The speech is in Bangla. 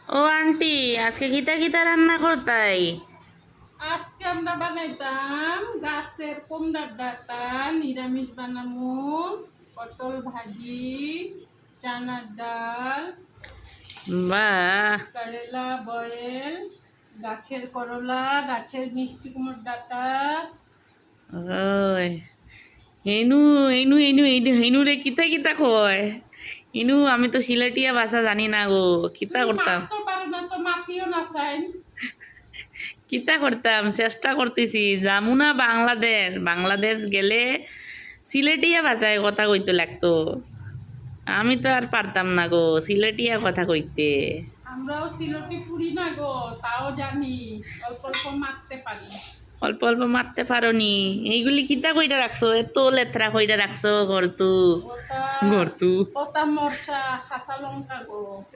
ও আন্টি, আজকে কিতা কিতা রান্না করতাই? আজকে আমরা বানাইতাম গাছের কুমড়ার ডাঁটা, নিরামিষ বানামু, পটল ভাজি, চানার ডাল, বাহ। কারেলা বয়েল, গাছের করলা, গাছের মিষ্টি কুমড়োর ডাঁটা। ওই হেনু হেনু হেনু হেনু হেনু রে কিতা কিতা কয়? হেনু আমি তো সিলেটিয়া ভাষা জানি না গো, কিতা তুমি করতাম মারতে পারো না তো মাতিও না সাইন। কিতা করতাম চেষ্টা করতেছি যামু না বাংলাদেশ। বাংলাদেশ গেলে সিলেটিয়া ভাষায় কথা কইতে লাগতো। আমি তো আর পারতাম না গো সিলেটিয়া কথা কইতে। আমরাও সিলটি পুরি না গো, তাও জানি, অল্প অল্প মারতে পারি। অল্প অল্প মারতে পারোনি? এইগুলি কিতা কইরা রাখছো, এত লেত্রা কইরা রাখছো ঘরতু ওটা ঘরতু ওটা মরচা কাঁচা লঙ্কা গো।